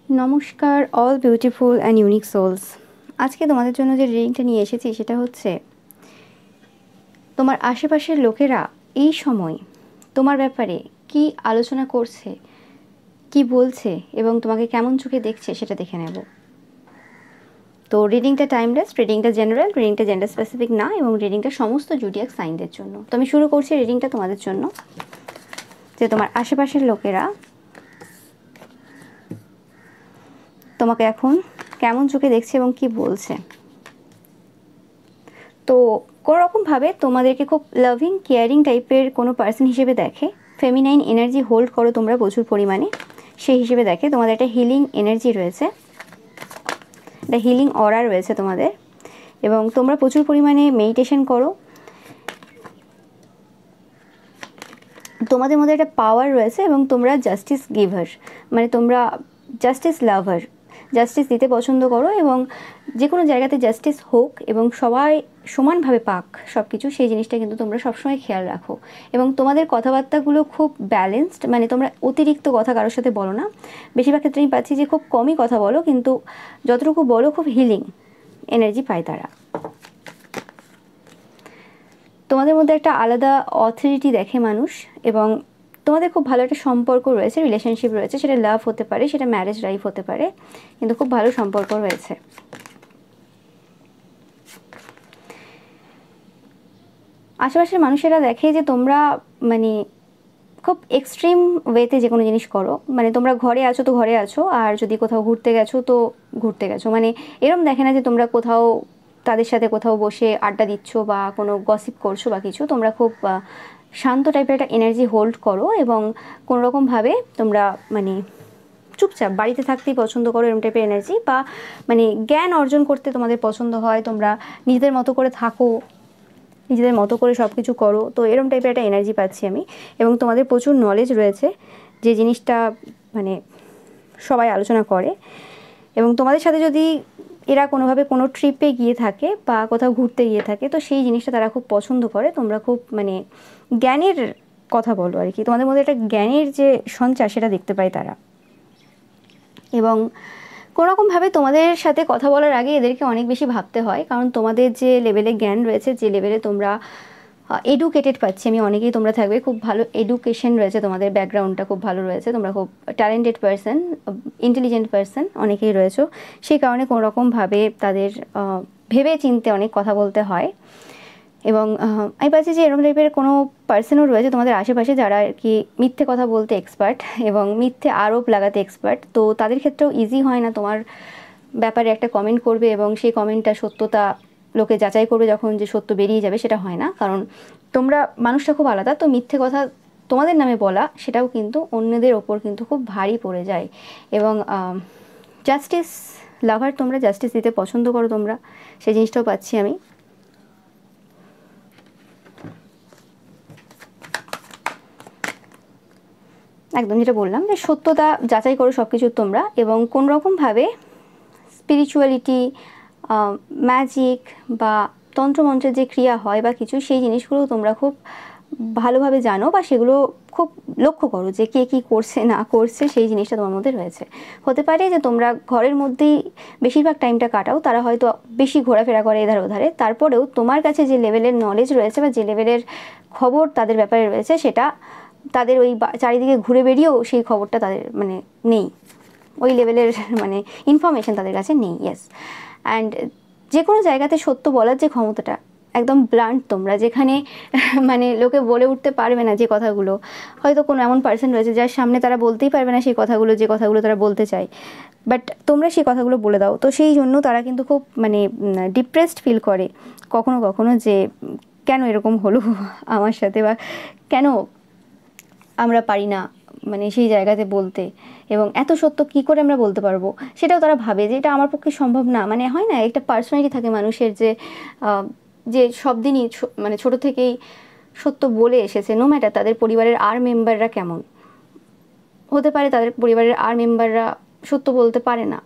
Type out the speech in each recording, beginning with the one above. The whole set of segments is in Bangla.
নমস্কার all beautiful and unique souls. আজকে তোমাদের জন্য যে রিডিংটা নিয়ে এসেছি সেটা হচ্ছে তোমার আশেপাশের লোকেরা এই সময় তোমার ব্যাপারে কি আলোচনা করছে, কি বলছে এবং তোমাকে কেমন চোখে দেখছে সেটা দেখে নেব। তো রিডিংটা টাইমলেস, রিডিংটা জেনারেল, রিডিংটা জেন্ডার স্পেসিফিক না এবং রিডিংটা সমস্ত জুডিয়াক সাইনদের জন্য। তো আমি শুরু করছি রিডিংটা তোমাদের জন্য, যে তোমার আশেপাশের লোকেরা তোমাকে এখন কেমন চোখে দেখছে এবং কি বলছে। তো কোনো রকমভাবে তোমাদেরকে খুব লাভিং কেয়ারিং টাইপের কোনো পার্সন হিসেবে দেখে, ফেমিনাইন এনার্জি হোল্ড করো তোমরা প্রচুর পরিমাণে, সেই হিসেবে দেখে। তোমাদের একটা হিলিং এনার্জি রয়েছে, একটা হিলিং অরা রয়েছে তোমাদের, এবং তোমরা প্রচুর পরিমাণে মেডিটেশন করো। তোমাদের মধ্যে একটা পাওয়ার রয়েছে এবং তোমরা জাস্টিস গিভার, মানে তোমরা জাস্টিস লাভার, জাস্টিস দিতে পছন্দ করো এবং যে কোনো জায়গাতে জাস্টিস হোক এবং সবাই সমানভাবে পাক সব কিছু, সেই জিনিসটা কিন্তু তোমরা সবসময় খেয়াল রাখো। এবং তোমাদের কথাবার্তাগুলো খুব ব্যালেন্সড, মানে তোমরা অতিরিক্ত কথা কারোর সাথে বলো না। বেশিরভাগ ক্ষেত্রে আমি পাচ্ছি যে খুব কমই কথা বলো, কিন্তু যতটুকু বলো খুব হিলিং এনার্জি পায় তারা। তোমাদের মধ্যে একটা আলাদা অথরিটি দেখে মানুষ, এবং তোমাদের খুব ভালো একটা সম্পর্ক রয়েছে, রিলেশনশিপ রয়েছে, সেটা লাভ হতে পারে, সেটা ম্যারেজ লাইফ হতে পারে, কিন্তু খুব ভালো সম্পর্ক রয়েছে। আশেপাশের মানুষেরা দেখে যে তোমরা মানে খুব এক্সট্রিম ওয়েতে যে কোনো জিনিস করো, মানে তোমরা ঘরে আছো তো ঘরে আছো, আর যদি কোথাও ঘুরতে গেছো তো ঘুরতে গেছো, মানে এরম দেখে না যে তোমরা কোথাও তাদের সাথে কোথাও বসে আড্ডা দিচ্ছ বা কোনো গসিপ করছো বা কিছু। তোমরা খুব শান্ত টাইপের একটা এনার্জি হোল্ড করো এবং কোনো রকমভাবে তোমরা মানে চুপচাপ বাড়িতে থাকতেই পছন্দ করো, এরকম টাইপের এনার্জি, বা মানে জ্ঞান অর্জন করতে তোমাদের পছন্দ হয়, তোমরা নিজেদের মতো করে থাকো, নিজেদের মতো করে সব কিছু করো। তো এরকম টাইপের একটা এনার্জি পাচ্ছি আমি, এবং তোমাদের প্রচুর নলেজ রয়েছে, যে জিনিসটা মানে সবাই আলোচনা করে। এবং তোমাদের সাথে যদি এরা কোনোভাবে কোনো ট্রিপে গিয়ে থাকে বা কোথাও ঘুরতে গিয়ে থাকে, তো সেই জিনিসটা তারা খুব পছন্দ করে। তোমরা খুব মানে জ্ঞানের কথা বলো আর কি, তোমাদের মধ্যে একটা জ্ঞানের যে সঞ্চার সেটা দেখতে পায় তারা। এবং কোনোরকমভাবে তোমাদের সাথে কথা বলার আগে এদেরকে অনেক বেশি ভাবতে হয়, কারণ তোমাদের যে লেভেলে জ্ঞান রয়েছে, যে লেভেলে তোমরা এডুকেটেড পাচ্ছি আমি, অনেকেই তোমরা থাকবে খুব ভালো এডুকেশন রয়েছে, তোমাদের ব্যাকগ্রাউন্ডটা খুব ভালো রয়েছে, তোমরা খুব ট্যালেন্টেড পারসন, ইন্টেলিজেন্ট পারসন অনেকেই রয়েছো। সেই কারণে কোনোরকমভাবে তাদের ভেবে চিনতে অনেক কথা বলতে হয়। এবং আমি পাচ্ছি যে এরকম টাইপের কোনো পার্সনও রয়েছে তোমাদের আশেপাশে যারা আর কি মিথ্যে কথা বলতে এক্সপার্ট এবং মিথ্যে আরোপ লাগাতে এক্সপার্ট। তো তাদের ক্ষেত্রেও ইজি হয় না তোমার ব্যাপারে একটা কমেন্ট করবে এবং সেই কমেন্টটা সত্যতা লোকে যাচাই করবে যখন, যে সত্য বেরিয়ে যাবে, সেটা হয় না, কারণ তোমরা মানুষটা খুব আলাদা। তো মিথ্যে কথা তোমাদের নামে বলা সেটাও কিন্তু অন্যদের ওপর কিন্তু খুব ভারী পড়ে যায়। এবং জাস্টিস লাভার, তোমরা জাস্টিস দিতে পছন্দ করো, তোমরা সেই জিনিসটাও পাচ্ছি আমি। একদম যেটা বললাম, যে সত্যতা যাচাই করো সব কিছু তোমরা, এবং কোনোরকমভাবে স্পিরিচুয়ালিটি, ম্যাজিক বা তন্ত্রমন্ত্রের যে ক্রিয়া হয় বা কিছু, সেই জিনিসগুলো তোমরা খুব ভালোভাবে জানো বা সেগুলো খুব লক্ষ্য করো যে কে কী করছে না করছে, সেই জিনিসটা তোমার মধ্যে রয়েছে। হতে পারে যে তোমরা ঘরের মধ্যেই বেশিরভাগ টাইমটা কাটাও, তারা হয়তো বেশি ঘোরাফেরা করে এধার ওধারে, তারপরেও তোমার কাছে যে লেভেলের নলেজ রয়েছে বা যে লেভেলের খবর তাদের ব্যাপারে রয়েছে, সেটা তাদের ওই চারিদিকে ঘুরে বেরিয়েও সেই খবরটা তাদের মানে নেই, ওই লেভেলের মানে ইনফরমেশন তাদের কাছে নেই। ইয়েস, অ্যান্ড যে কোনো জায়গাতে সত্য বলার যে ক্ষমতাটা একদম ব্লান্ট, তোমরা যেখানে মানে লোকে বলে উঠতে পারবে না যে কথাগুলো, হয়তো কোনো এমন পার্সন রয়েছে যার সামনে তারা বলতেই পারবে না সেই কথাগুলো, যে কথাগুলো তারা বলতে চায়, বাট তোমরা সেই কথাগুলো বলে দাও। তো সেই জন্য তারা কিন্তু খুব মানে ডিপ্রেসড ফিল করে কখনো কখনো, যে কেন এরকম হলো আমার সাথে, বা কেন আমরা পারি না মানে সেই জায়গাতে বলতে, এবং এত সত্য কী করে আমরা বলতে পারবো, সেটাও তারা ভাবে যে এটা আমার পক্ষে সম্ভব না। মানে হয় না, একটা পার্সোনালিটি থাকে মানুষের, যে যে সব দিনই মানে ছোটো থেকেই সত্য বলে এসেছে, নো ম্যাটার তাদের পরিবারের আর মেম্বাররা কেমন হতে পারে, তাদের পরিবারের আর মেম্বাররা সত্য বলতে পারে না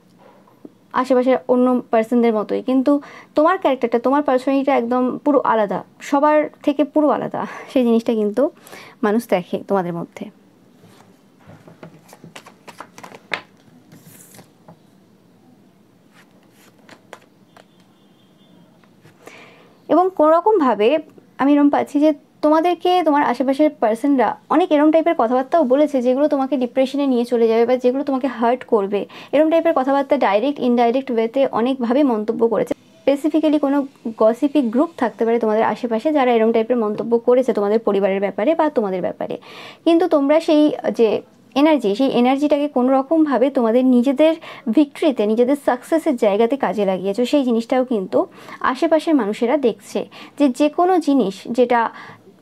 আশেপাশের অন্য পার্সনদের মতোই, কিন্তু তোমার ক্যারেক্টারটা, তোমার পার্সোনালিটিটা একদম পুরো আলাদা, সবার থেকে পুরো আলাদা, সেই জিনিসটা কিন্তু মানুষ দেখে তোমাদের মধ্যে। এবং কোনোরকমভাবে আমি এরকম পাচ্ছি যে তোমাদেরকে তোমার আশেপাশের পার্সনরা অনেক এরম টাইপের কথাবার্তাও বলেছে যেগুলো তোমাকে ডিপ্রেশনে নিয়ে চলে যাবে বা যেগুলো তোমাকে হার্ট করবে। এরম টাইপের কথাবার্তা ডাইরেক্ট ইনডাইরেক্ট ওয়েতে অনেকভাবে মন্তব্য করেছে। স্পেসিফিক্যালি কোনো গসিপি গ্রুপ থাকতে পারে তোমাদের আশেপাশে যারা এরম টাইপের মন্তব্য করেছে তোমাদের পরিবারের ব্যাপারে বা তোমাদের ব্যাপারে। কিন্তু তোমরা সেই যে সেই এনার্জিটাকে কোনো রকমভাবে তোমাদের নিজেদের ভিক্টরিতে, নিজেদের সাকসেসের জায়গাতে কাজে লাগিয়েছো। সেই জিনিসটাও কিন্তু আশেপাশের মানুষেরা দেখছে যে কোনো জিনিস যেটা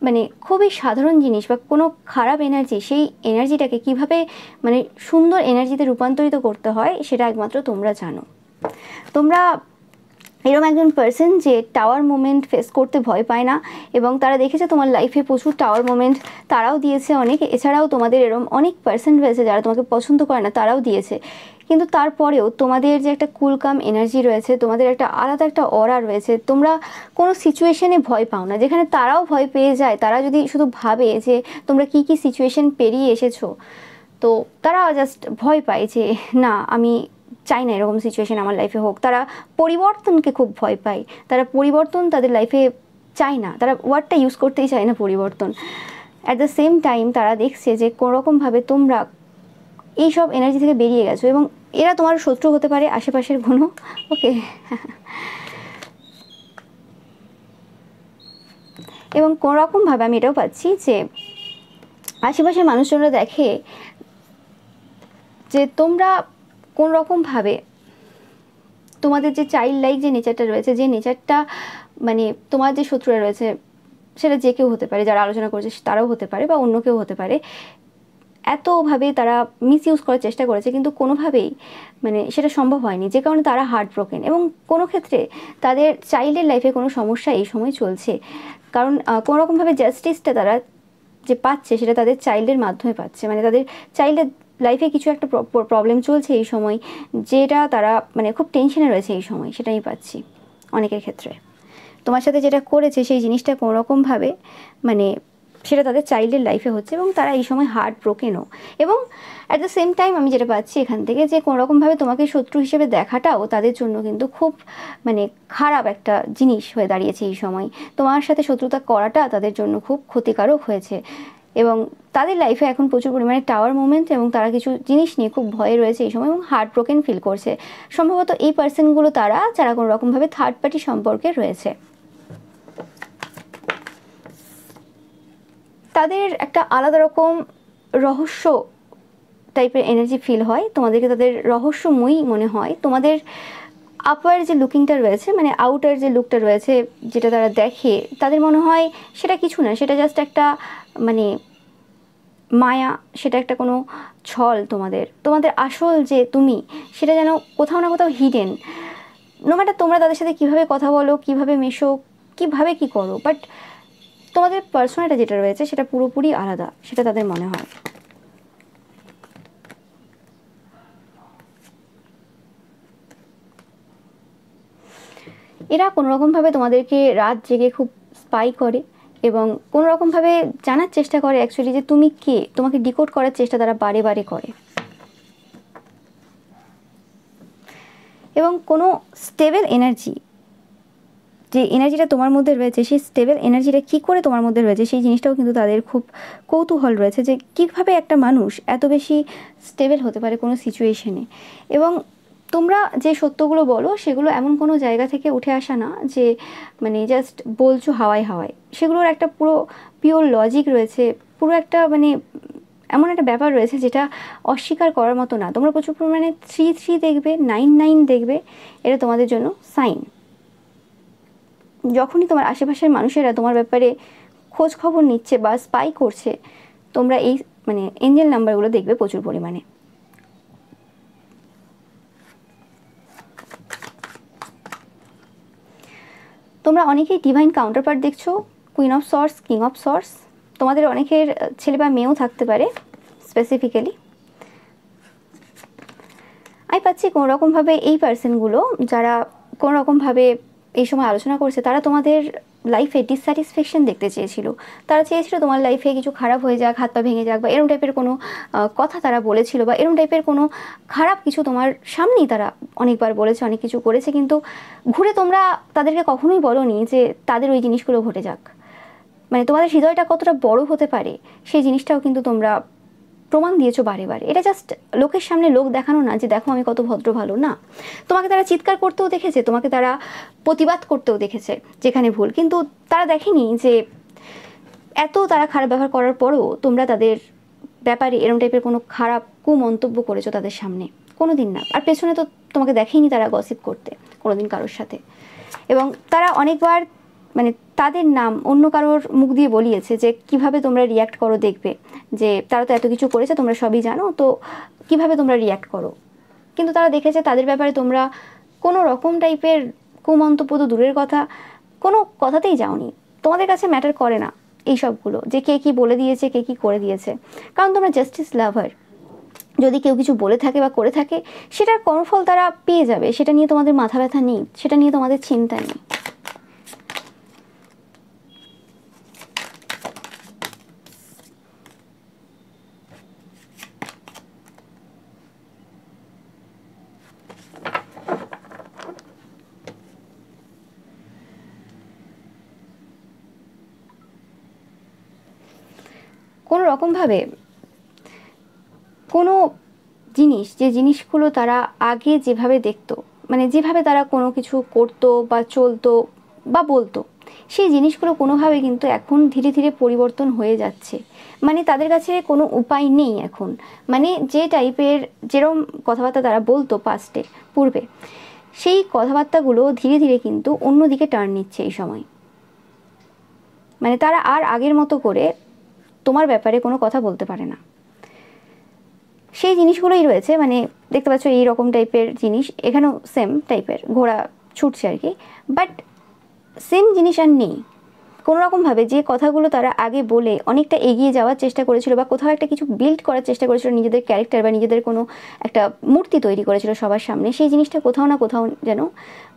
মানে খুবই সাধারণ জিনিস বা কোনো খারাপ এনার্জি, সেই এনার্জিটাকে কিভাবে মানে সুন্দর এনার্জিতে রূপান্তরিত করতে হয় সেটা একমাত্র তোমরা জানো। তোমরা এরকম একজন পার্সন যে টাওয়ার মোমেন্ট ফেস করতে ভয় পায় না, এবং তারা দেখেছে তোমার লাইফে প্রচুর টাওয়ার মোমেন্ট তারাও দিয়েছে অনেক। এছাড়াও তোমাদের এরকম অনেক পার্সন রয়েছে যারা তোমাকে পছন্দ করে না, তারাও দিয়েছে। কিন্তু তারপরেও তোমাদের যে একটা কুলকাম এনার্জি রয়েছে, তোমাদের একটা আলাদা একটা অরা রয়েছে, তোমরা কোনো সিচুয়েশনে ভয় পাও না। যেখানে তারাও ভয় পেয়ে যায়, তারা যদি শুধু ভাবে যে তোমরা কি কি সিচুয়েশন পেরিয়ে এসেছো, তো তারা জাস্ট ভয় পায় যে না, আমি চাই না এরকম সিচুয়েশন আমার লাইফে হোক। তারা পরিবর্তনকে খুব ভয় পায়, তারা পরিবর্তন তাদের লাইফে চায় না, তারা ওয়ার্ডটা ইউজ করতেই চায় না পরিবর্তন। অ্যাট দ্য সেম টাইম তারা দেখছে যে কোনোরকমভাবে তোমরা এইসব এনার্জি থেকে বেরিয়ে গেছো, এবং এরা তোমার শত্রু হতে পারে আশেপাশের কোনো, ওকে। এবং কোনোরকমভাবে আমি এটাও পাচ্ছি যে আশেপাশের মানুষজনরা দেখে যে তোমরা কোনোরকমভাবে তোমাদের যে চাইল্ড লাইক যে নেচারটা রয়েছে, যে নেচারটা মানে তোমার যে শত্রুরা রয়েছে সেটা যে কেউ হতে পারে, যারা আলোচনা করছে তারাও হতে পারে বা অন্য কেউ হতে পারে, এতভাবে তারা মিস ইউজ করার চেষ্টা করেছে কিন্তু কোনোভাবেই মানে সেটা সম্ভব হয়নি, যে কারণে তারা হার্ট ব্রোকেন। এবং কোনো ক্ষেত্রে তাদের চাইল্ডের লাইফে কোনো সমস্যা এই সময় চলছে, কারণ কোনোরকমভাবে জাস্টিসটা তারা যে পাচ্ছে সেটা তাদের চাইল্ডের মাধ্যমে পাচ্ছে। মানে তাদের চাইল্ডের লাইফে কিছু একটা প্রবলেম চলছে এই সময়, যেটা তারা মানে খুব টেনশনে রয়েছে এই সময়, সেটাই পাচ্ছি অনেকের ক্ষেত্রে। তোমার সাথে যেটা করেছে সেই জিনিসটা কোনোরকমভাবে মানে সেটা তাদের চাইল্ডের লাইফে হচ্ছে, এবং তারা এই সময় হার্ট ব্রোকেনও। এবং অ্যাট দ্য সেম টাইম আমি যেটা পাচ্ছি এখান থেকে, যে কোনোরকমভাবে তোমাকে শত্রু হিসেবে দেখাটাও তাদের জন্য কিন্তু খুব মানে খারাপ একটা জিনিস হয়ে দাঁড়িয়েছে এই সময়। তোমার সাথে শত্রুতা করাটা তাদের জন্য খুব ক্ষতিকারক হয়েছে, এবং তাদের লাইফে এখন প্রচুর পরিমাণে টাওয়ার মুভমেন্ট, এবং তারা কিছু জিনিস নিয়ে খুব ভয়ে রয়েছে এই সময় এবং হার্ট ব্রোকেন ফিল করছে। সম্ভবত এই পার্সনগুলো তারা যারা কোনো রকমভাবে থার্ড পার্টি সম্পর্কে রয়েছে, তাদের একটা আলাদা রকম রহস্য টাইপের এনার্জি ফিল হয়, তোমাদেরকে তাদের রহস্যময়ী মনে হয়। তোমাদের আপার যে লুকিংটা রয়েছে, মানে আউটার যে লুকটা রয়েছে যেটা তারা দেখে, তাদের মনে হয় সেটা কিছু না, সেটা জাস্ট একটা মানে মায়া, সেটা একটা কোনো ছল। তোমাদের আসল যে তুমি, সেটা যেন কোথাও না কোথাও হিডেন। নো ম্যাটার তোমরা তাদের সাথে কীভাবে কথা বলো, কীভাবে মেশো, কীভাবে কী করো, বাট তোমাদের পার্সোনালিটি যেটা রয়েছে সেটা পুরোপুরি আলাদা, সেটা তাদের মনে হয়। এরা কোনোরকমভাবে তোমাদেরকে রাত জেগে খুব স্পাই করে, এবং কোনোরকমভাবে জানার চেষ্টা করে অ্যাকচুয়ালি যে তুমি কে, তোমাকে ডিকোড করার চেষ্টা তারা বারে বারে করে। এবং কোনো স্টেবল এনার্জি, যে এনার্জিটা তোমার মধ্যে রয়েছে, সেই স্টেবল এনার্জিটা কী করে তোমার মধ্যে রয়েছে সেই জিনিসটাও কিন্তু তাদের খুব কৌতূহল রয়েছে, যে কীভাবে একটা মানুষ এত বেশি স্টেবল হতে পারে কোনো সিচুয়েশনে। এবং তোমরা যে সত্যগুলো বলো সেগুলো এমন কোনো জায়গা থেকে উঠে আসা না যে মানে জাস্ট বলছো হাওয়ায় হাওয়ায়, সেগুলোর একটা পুরো পিওর লজিক রয়েছে, পুরো একটা মানে এমন একটা ব্যাপার রয়েছে যেটা অস্বীকার করার মতো না। তোমরা প্রচুর পরিমাণে 3 দেখবে, 9 দেখবে, এটা তোমাদের জন্য সাইন। যখনই তোমার আশেপাশের মানুষেরা তোমার ব্যাপারে খোঁজ খবর নিচ্ছে বা স্পাই করছে, তোমরা এই মানে এঞ্জেল নাম্বারগুলো দেখবে প্রচুর পরিমাণে। তোমরা অনেকেই ডিভাইন কাউন্টারপার্ট দেখছো, queen of source, king of সর্স। তোমাদের অনেকের ছেলে বা মেয়েও থাকতে পারে স্পেসিফিক্যালি। আমি পাচ্ছি কোনোরকমভাবে এই পার্সনগুলো যারা কোনোরকমভাবে এই সময় আলোচনা করছে, তারা তোমাদের লাইফে ডিসস্যাটিসফ্যাকশন দেখতে চেয়েছিল। তারা চেয়েছিল তোমার লাইফে কিছু খারাপ হয়ে যাক, হাত পা ভেঙে যাক, বা এরম টাইপের কোনো কথা তারা বলেছিল, বা এরম টাইপের কোনো খারাপ কিছু তোমার সামনেই তারা অনেকবার বলেছে, অনেক কিছু করেছে, কিন্তু ঘুরে তোমরা তাদেরকে কখনোই বলোনি যে তাদের ওই জিনিসগুলো ঘটে যাক। মানে তোমাদের হৃদয়টা কতটা বড় হতে পারে সেই জিনিসটাও কিন্তু তোমরা প্রমাণ দিয়েছো বারে বারে। এটা জাস্ট লোকের সামনে লোক দেখানো না যে দেখো আমি কত ভদ্র ভালো, না। তোমাকে তারা চিৎকার করতেও দেখেছে, তোমাকে তারা প্রতিবাদ করতেও দেখেছে যেখানে ভুল, কিন্তু তারা দেখেনি যে এত তারা খারাপ ব্যবহার করার পরও তোমরা তাদের ব্যাপারে এরম টাইপের কোনো খারাপ কুমন্তব্য করেছো তাদের সামনে, কোনো দিন না। আর পেছনে তো তোমাকে দেখেনি তারা গসিপ করতে কোনোদিন কারোর সাথে। এবং তারা অনেকবার মানে তাদের নাম অন্য কারোর মুখ দিয়ে বলিয়েছে যে কিভাবে তোমরা রিয়্যাক্ট করো, দেখবে যে তারা তো এত কিছু করেছে, তোমরা সবই জানো, তো কিভাবে তোমরা রিয়্যাক্ট করো। কিন্তু তারা দেখেছে তাদের ব্যাপারে তোমরা কোনো রকম টাইপের কুমন্তব্য তো দূরের কথা, কোনো কথাতেই যাওনি। তোমাদের কাছে ম্যাটার করে না এই সবগুলো, যে কে কী বলে দিয়েছে, কে কী করে দিয়েছে, কারণ তোমরা জাস্টিস লাভার। যদি কেউ কিছু বলে থাকে বা করে থাকে, সেটার কর্মফল তারা পেয়ে যাবে, সেটা নিয়ে তোমাদের মাথা ব্যথা নেই, সেটা নিয়ে তোমাদের চিন্তা নেই। কোনো রকমভাবে কোনো জিনিস, যে জিনিসগুলো তারা আগে যেভাবে দেখতো, মানে যেভাবে তারা কোনো কিছু করতো বা চলতো বা বলতো, সেই জিনিসগুলো কোনোভাবে কিন্তু এখন ধীরে ধীরে পরিবর্তন হয়ে যাচ্ছে। মানে তাদের কাছে কোনো উপায় নেই এখন। মানে যে টাইপের যেরকম কথাবার্তা তারা বলতো পাস্টে, পূর্বে, সেই কথাবার্তাগুলো ধীরে ধীরে কিন্তু অন্যদিকে টার্ন নিচ্ছে এই সময়। মানে তারা আর আগের মতো করে তোমার ব্যাপারে কোনো কথা বলতে পারে না। সেই জিনিসগুলোই রয়েছে, মানে দেখতে পাচ্ছ এই রকম টাইপের জিনিস এখানেও সেম টাইপের ঘোড়া ছুটছে আর কি, বাট সেম জিনিস আর নেই। কোনোরকমভাবে যে কথাগুলো তারা আগে বলে অনেকটা এগিয়ে যাওয়ার চেষ্টা করেছিল, বা কোথাও একটা কিছু বিল্ড করার চেষ্টা করেছিল, নিজেদের ক্যারেক্টার বা নিজেদের কোনো একটা মূর্তি তৈরি করেছিল সবার সামনে, সেই জিনিসটা কোথাও না কোথাও যেন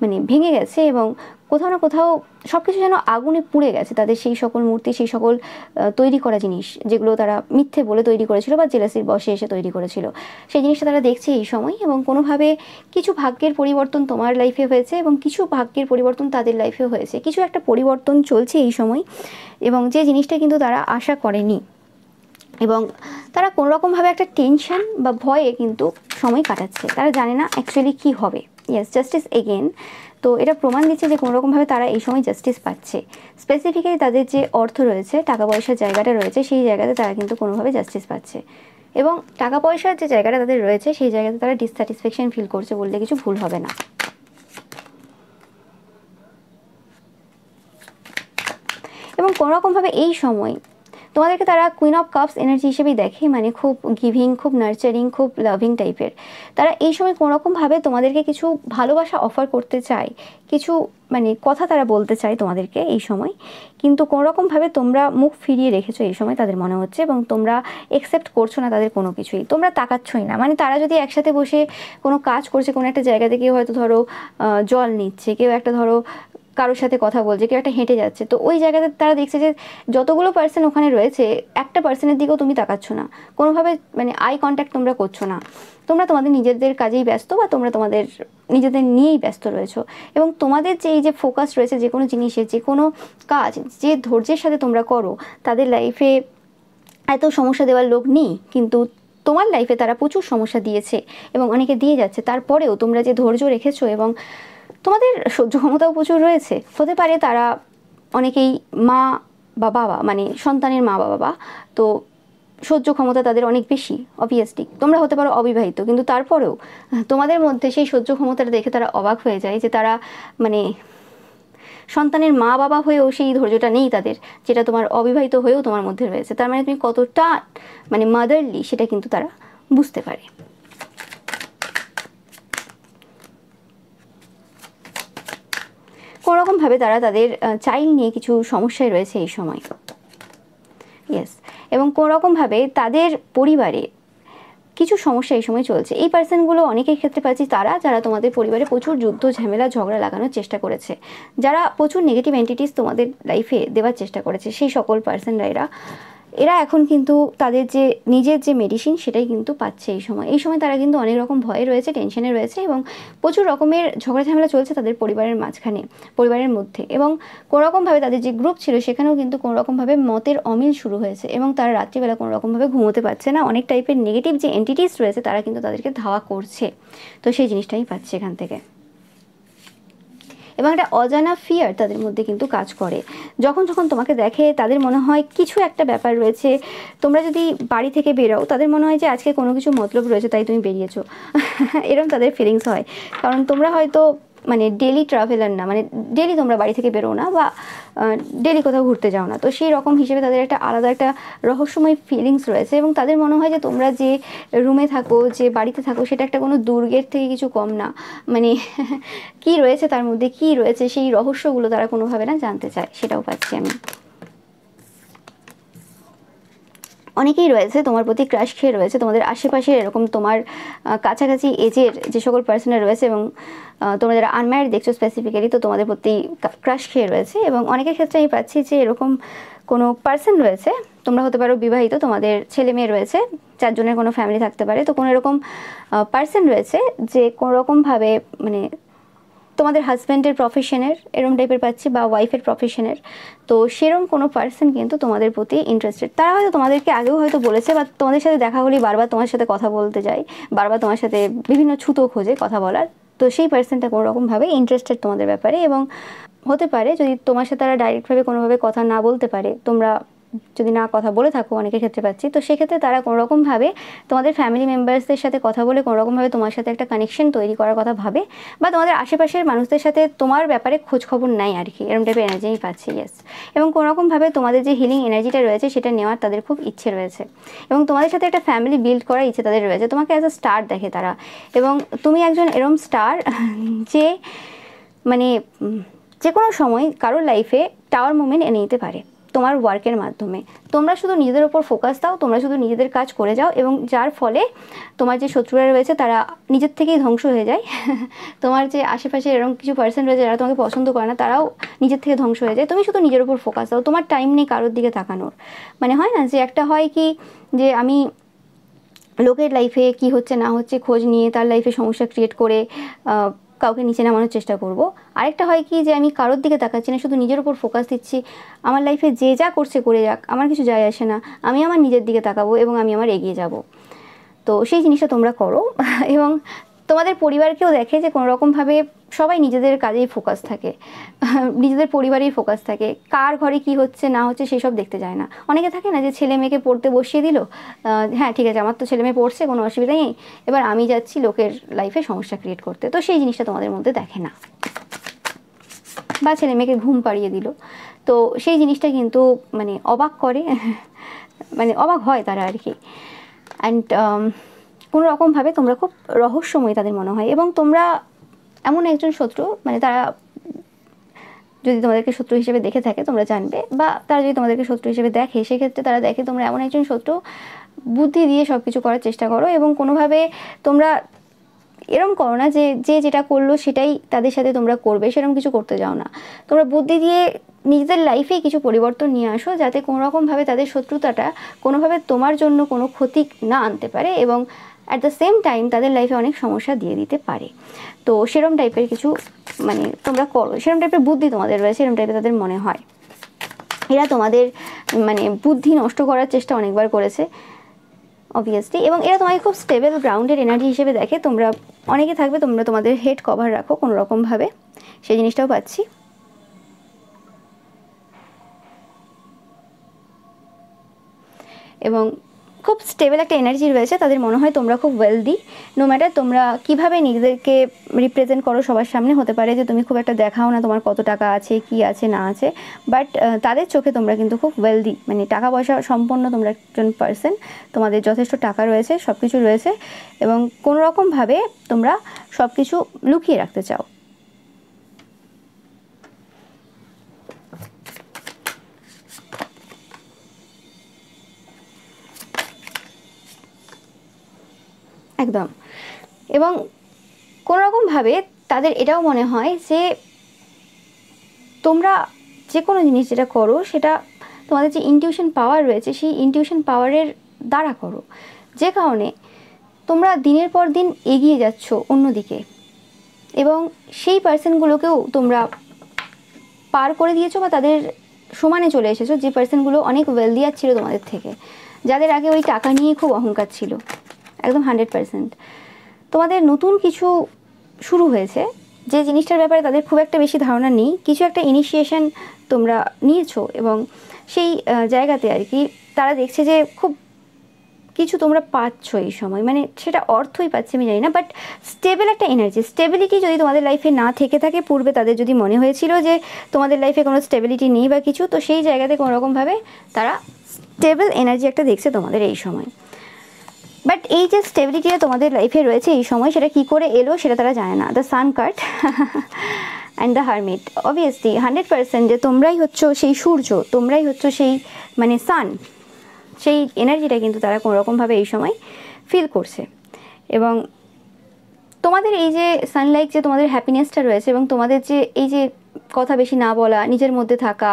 মানে ভেঙে গেছে, এবং কোথাও না কোথাও সব কিছু যেন আগুনে পুড়ে গেছে। তাদের সেই সকল মূর্তি, সেই সকল তৈরি করা জিনিস যেগুলো তারা মিথ্যে বলে তৈরি করেছিল বা জেলাসির বশে এসে তৈরি করেছিল, সেই জিনিসটা তারা দেখছে এই সময়। এবং কোনোভাবে কিছু ভাগ্যের পরিবর্তন তোমার লাইফে হয়েছে, এবং কিছু ভাগ্যের পরিবর্তন তাদের লাইফেও হয়েছে। কিছু একটা পরিবর্তন চলছে এই সময়, এবং যে জিনিসটা কিন্তু তারা আশা করেনি, এবং তারা কোনোরকমভাবে একটা টেনশন বা ভয়ে কিন্তু সময় কাটাচ্ছে। তারা জানে না অ্যাকচুয়ালি কী হবে। Yes, justice again. তো এটা প্রমাণ দিচ্ছে যে কোনোরকমভাবে তারা এই সময় জাস্টিস পাচ্ছে। স্পেসিফিক্যালি তাদের যে অর্থ রয়েছে, টাকা পয়সার জায়গাটা রয়েছে, সেই জায়গাতে তারা কিন্তু কোনোভাবে জাস্টিস পাচ্ছে। এবং টাকা পয়সার যে জায়গাটা তাদের রয়েছে, সেই জায়গাতে তারা ডিসস্যাটিসফ্যাকশন ফিল করছে বললে কিছু ভুল হবে না। এবং কোনোরকমভাবে এই সময় তোমাদেরকে তারা কুইন অফ কাপস এনার্জি হিসেবেই দেখে, মানে খুব গিভিং, খুব নার্চারিং, খুব লাভিং টাইপের। তারা এই সময় কোনোরকমভাবে তোমাদেরকে কিছু ভালোবাসা অফার করতে চায়, কিছু মানে কথা তারা বলতে চায় তোমাদেরকে এই সময়, কিন্তু কোনোরকমভাবে তোমরা মুখ ফিরিয়ে রেখেছো এই সময় তাদের মনে হচ্ছে, এবং তোমরা একসেপ্ট করছো না তাদের কোনো কিছুই, তোমরা তাকাচ্ছই না। মানে তারা যদি একসাথে বসে কোনো কাজ করছে, কোনো একটা জায়গা থেকে হয়তো ধরো জল নিচ্ছে, কেউ একটা ধরো কারোর সাথে কথা বলছে, কেউ একটা হেঁটে যাচ্ছে, তো ওই জায়গাতে তারা দেখছে যে যতগুলো পার্সন ওখানে রয়েছে, একটা পার্সনের দিকেও তুমি তাকাচ্ছ না, কোনোভাবে মানে আই কন্ট্যাক্ট তোমরা করছো না। তোমরা তোমাদের নিজেদের কাজেই ব্যস্ত, বা তোমরা তোমাদের নিজেদের নিয়েই ব্যস্ত রয়েছো। এবং তোমাদের যে এই যে ফোকাস রয়েছে যে কোনো জিনিসে, যে কোনো কাজ যে ধৈর্যের সাথে তোমরা করো, তাদের লাইফে এত সমস্যা দেওয়ার লোক নেই, কিন্তু তোমার লাইফে তারা প্রচুর সমস্যা দিয়েছে এবং অনেকে দিয়ে যাচ্ছে। তারপরেও তোমরা যে ধৈর্য রেখেছো, এবং তোমাদের সহ্য ক্ষমতাও প্রচুর রয়েছে। হতে পারে তারা অনেকেই মা বা বাবা, মানে সন্তানের মা বাবা, তো সহ্য ক্ষমতা তাদের অনেক বেশি। অবভিয়াসলি তোমরা হতে পারো অবিবাহিত, কিন্তু তারপরেও তোমাদের মধ্যে সেই সহ্য ক্ষমতাটা দেখে তারা অবাক হয়ে যায় যে তারা মানে সন্তানের মা বাবা হয়েও সেই ধৈর্যটা নেই তাদের, যেটা তোমার অবিবাহিত হয়েও তোমার মধ্যে রয়েছে। তার মানে তুমি কতটা মানে মাদারলি, সেটা কিন্তু তারা বুঝতে পারে। কোনোরকমভাবে তারা তাদের চাইল্ড নিয়ে কিছু সমস্যায় রয়েছে এই সময়। ইয়েস, এবং কোনোরকমভাবে তাদের পরিবারে কিছু সমস্যা এই সময় চলছে। এই পার্সনগুলো অনেকের ক্ষেত্রে পাচ্ছি তারা যারা তোমাদের পরিবারে প্রচুর যুদ্ধ ঝামেলা ঝগড়া লাগানোর চেষ্টা করেছে, যারা প্রচুর নেগেটিভ এন্টিটিস তোমাদের লাইফে দেওয়ার চেষ্টা করেছে, সেই সকল পার্সনরা এরা এখন কিন্তু তাদের যে নিজের যে মেডিসিন সেটাই কিন্তু পাচ্ছে এই সময় তারা কিন্তু অনেক রকম ভয়ে রয়েছে, টেনশনে রয়েছে এবং প্রচুর রকমের ঝগড়া ঝামেলা চলছে তাদের পরিবারের মাঝখানে, পরিবারের মধ্যে। এবং কোনোরকমভাবে তাদের যে গ্রুপ ছিল সেখানেও কিন্তু কোনোরকমভাবে মতের অমিল শুরু হয়েছে এবং তারা রাত্রিবেলা কোনোরকমভাবে ঘুমোতে পারছে না। অনেক টাইপের নেগেটিভ যে এন্টিটিস রয়েছে তারা কিন্তু তাদেরকে ধাওয়া করছে। তো সেই জিনিসটাই পাচ্ছে এখান থেকে। এবং একটা অজানা ফিয়ার তাদের মধ্যে কিন্তু কাজ করে। যখন যখন তোমাকে দেখে তাদের মনে হয় কিছু একটা ব্যাপার রয়েছে। তোমরা যদি বাড়ি থেকে বেরোও তাদের মনে হয় যে আজকে কোনো কিছু মতলব রয়েছে তাই তুমি বেরিয়েছো। এরকম তাদের ফিলিংস হয়, কারণ তোমরা হয়তো মানে ডেলি ট্রাভেলার না, মানে ডেলি তোমরা বাড়ি থেকে বেরো না বা ডেলি কোথাও ঘুরতে যাও না। তো সেই রকম হিসেবে তাদের একটা আলাদা একটা রহস্যময় ফিলিংস রয়েছে এবং তাদের মনে হয় যে তোমরা যে রুমে থাকো, যে বাড়িতে থাকো, সেটা একটা কোনো দুর্গের থেকে কিছু কম না। মানে কি রয়েছে তার মধ্যে, কি রয়েছে সেই রহস্যগুলো তারা কোনোভাবে না জানতে চায়, সেটাও পাচ্ছি আমি। অনেকেই রয়েছে তোমার প্রতি ক্রাশ খেয়ে রয়েছে, তোমাদের আশেপাশে এরকম তোমার কাছাকাছি এজের যে সকল পার্সনরা রয়েছে এবং তোমরা যারা আনম্যারিড দেখছো স্পেসিফিক্যালি, তো তোমাদের প্রতি ক্রাশ খেয়ে রয়েছে। এবং অনেকের ক্ষেত্রে আমি পাচ্ছি যে এরকম কোনো পার্সন রয়েছে, তোমরা হতে পারো বিবাহিত, তোমাদের ছেলে মেয়ে রয়েছে, 4 জনের কোনো ফ্যামিলি থাকতে পারে। তো কোনো এরকম পার্সন রয়েছে যে কোনোরকমভাবে মানে তোমাদের হাজব্যান্ডের প্রফেশনের এরম টাইপের পাচ্ছি বা ওয়াইফের প্রফেশনের। তো সেরম কোনো পার্সন কিন্তু তোমাদের প্রতি ইন্টারেস্টেড। তারা হয়তো তোমাদেরকে আগেও হয়তো বলেছে বা তোমাদের সাথে দেখা হলেই বারবার তোমার সাথে কথা বলতে যায়, বারবার তোমার সাথে বিভিন্ন ছুতো খোঁজে কথা বলার। তো সেই পার্সনটা কোনোরকমভাবে ইন্টারেস্টেড তোমাদের ব্যাপারে। এবং হতে পারে যদি তোমার সাথে তারা ডাইরেক্টভাবে কোনোভাবে কথা না বলতে পারে, তোমরা যদি না কথা বলে থাকো অনেকের ক্ষেত্রে পাচ্ছি, তো সেক্ষেত্রে তারা কোনোরকমভাবে তোমাদের ফ্যামিলি মেম্বার্সদের সাথে কথা বলে কোনোরকমভাবে তোমার সাথে একটা কানেকশন তৈরি করার কথা ভাবে বা তোমাদের আশেপাশের মানুষদের সাথে তোমার ব্যাপারে খোঁজ খবর নেয় আর কি, এরকম টাইপের এনার্জি আমি পাচ্ছি। ইয়েস, এবং কোনোরকমভাবে তোমাদের যে হিলিং এনার্জিটা রয়েছে সেটা নেওয়ার তাদের খুব ইচ্ছে রয়েছে এবং তোমাদের সাথে একটা ফ্যামিলি বিল্ড করার ইচ্ছে তাদের রয়েছে। তোমাকে অ্যাজ আ স্টার দেখে তারা, এবং তুমি একজন এরম স্টার যে মানে যে কোনো সময় কারোর লাইফে টাওয়ার মুভমেন্ট এনে নিতে পারে তোমার ওয়ার্কের মাধ্যমে। তোমরা শুধু নিজেদের ওপর ফোকাস দাও, তোমরা শুধু নিজেদের কাজ করে যাও এবং যার ফলে তোমার যে শত্রুরা রয়েছে তারা নিজের থেকেই ধ্বংস হয়ে যায়। তোমার যে আশেপাশে এরকম কিছু পার্সন রয়েছে যারা তোমাকে পছন্দ করে না, তারাও নিজের থেকে ধ্বংস হয়ে যায়। তুমি শুধু নিজের ওপর ফোকাস দাও, তোমার টাইম নেই কারোর দিকে তাকানোর। মানে হয় না যে একটা হয় কি যে আমি লোকের লাইফে কি হচ্ছে না হচ্ছে খোঁজ নিয়ে তার লাইফে সমস্যা ক্রিয়েট করে কাউকে নিচে নামানোর চেষ্টা করব। আরেকটা হয় কি যে আমি কারোর দিকে তাকাচ্ছি না, শুধু নিজের উপর ফোকাস দিচ্ছি, আমার লাইফে যে যা করছে করে যাক, আমার কিছু যায় আসে না, আমি আমার নিজের দিকে তাকাবো এবং আমি আমার এগিয়ে যাব। তো সেই জিনিসটা তোমরা করো। এবং তোমাদের পরিবারকেও দেখে যে কোনোরকমভাবে সবাই নিজেদের কাজেই ফোকাস থাকে, নিজেদের পরিবারেই ফোকাস থাকে, কার ঘরে কি হচ্ছে না হচ্ছে সেসব দেখতে যায় না। অনেকে থাকে না যে ছেলে মেয়েকে পড়তে বসিয়ে দিল, হ্যাঁ ঠিক আছে আমার তো ছেলে মেয়ে পড়ছে কোনো অসুবিধা নেই, এবার আমি যাচ্ছি লোকের লাইফে সমস্যা ক্রিয়েট করতে। তো সেই জিনিসটা তোমাদের মধ্যে দেখে না। বা ছেলে মেয়েকে ঘুম পাড়িয়ে দিল, তো সেই জিনিসটা কিন্তু মানে অবাক করে, মানে অবাক হয় তারা আর কি। অ্যান্ড কোনো রকমভাবে তোমরা খুব রহস্যময় তাদের মনে হয় এবং তোমরা এমন একজন শত্রু, মানে তারা যদি তোমাদেরকে শত্রু হিসেবে দেখে থাকে তোমরা জানবে, বা তারা যদি তোমাদেরকে শত্রু হিসেবে দেখে সেক্ষেত্রে তারা দেখে তোমরা এমন একজন শত্রু, বুদ্ধি দিয়ে সব কিছু করার চেষ্টা করো এবং কোনোভাবে তোমরা এরম করো না যে যে যেটা করলো সেটাই তাদের সাথে তোমরা করবে, সেরকম কিছু করতে যাও না। তোমরা বুদ্ধি দিয়ে নিজেদের লাইফে কিছু পরিবর্তন নিয়ে আসো যাতে কোনোরকমভাবে তাদের শত্রুতাটা কোনোভাবে তোমার জন্য কোনো ক্ষতি না আনতে পারে এবং অ্যাট দ্য সেম টাইম তাদের লাইফে অনেক সমস্যা দিয়ে দিতে পারে। তো সেরম টাইপের কিছু মানে তোমরা করো, সেরম টাইপের বুদ্ধি তোমাদের রয়েছে, সেরম টাইপের তাদের মনে হয়। এরা তোমাদের মানে বুদ্ধি নষ্ট করার চেষ্টা অনেকবার করেছে অবভিয়াসলি, এবং এরা তোমাকে খুব স্টেবল গ্রাউন্ডেড এনার্জি হিসেবে দেখে। তোমরা অনেকে থাকবে তোমরা তোমাদের হেড কভার রাখো কোনোরকমভাবে, সেই জিনিসটাও পাচ্ছি। এবং খুব স্টেবল একটা এনার্জি রয়েছে, তাদের মনে হয় তোমরা খুব ওয়েলদি। নো ম্যাটার তোমরা কীভাবে নিজেদেরকে রিপ্রেজেন্ট করো সবার সামনে, হতে পারে যে তুমি খুব একটা দেখাও না তোমার কত টাকা আছে কি আছে না আছে, বাট তাদের চোখে তোমরা কিন্তু খুব ওয়েলদি, মানে টাকা পয়সা সম্পন্ন তোমরা একজন পার্সন, তোমাদের যথেষ্ট টাকা রয়েছে, সব কিছু রয়েছে এবং কোনোরকমভাবে তোমরা সব কিছু লুকিয়ে রাখতে চাও। একদম। এবং কোনোরকমভাবে তাদের এটাও মনে হয় যে তোমরা যে কোনো জিনিস যেটা করো সেটা তোমাদের যে ইনটিউশন পাওয়ার রয়েছে সেই ইনটিউশন পাওয়ারের দ্বারা করো, যে কারণে তোমরা দিনের পর দিন এগিয়ে যাচ্ছ অন্যদিকে এবং সেই পার্সনগুলোকেও তোমরা পার করে দিয়েছো বা তাদের সমানে চলে এসেছো, যে পার্সনগুলো অনেক ওয়েলদিয়ার ছিল তোমাদের থেকে, যাদের আগে ওই টাকা নিয়ে খুব অহংকার ছিল, একদম 100%। তোমাদের নতুন কিছু শুরু হয়েছে, যে জিনিসটার ব্যাপারে তাদের খুব একটা বেশি ধারণা নেই, কিছু একটা ইনিশিয়েশন তোমরা নিয়েছো এবং সেই জায়গাতে আর কি তারা দেখছে যে খুব কিছু তোমরা পাচ্ছ এই সময়, মানে সেটা অর্থই পাচ্ছে আমি জানি না, বাট স্টেবল একটা এনার্জি, স্টেবিলিটি যদি তোমাদের লাইফে না থেকে থাকে, পূর্বে তাদের যদি মনে হয়েছিল যে তোমাদের লাইফে কোনো স্টেবিলিটি নেই বা কিছু, তো সেই জায়গাতে কোনোরকমভাবে তারা স্টেবল এনার্জি একটা দেখছে তোমাদের এই সময়। বাট এই যে স্টেবিলিটিটা তোমাদের লাইফে রয়েছে এই সময়, সেটা কী করে এলো সেটা তারা জানে না। The sun card and the hermit, obviously 100% যে তোমরাই হচ্ছ সেই সূর্য, তোমরাই হচ্ছ সেই মানে সান, সেই এনার্জিটা কিন্তু তারা কোনোরকমভাবে এই সময় ফিল করছে। এবং তোমাদের এই যে সানলাইট, যে তোমাদের হ্যাপিনেসটা রয়েছে এবং তোমাদের যে এই যে কথা বেশি না বলা, নিজের মধ্যে থাকা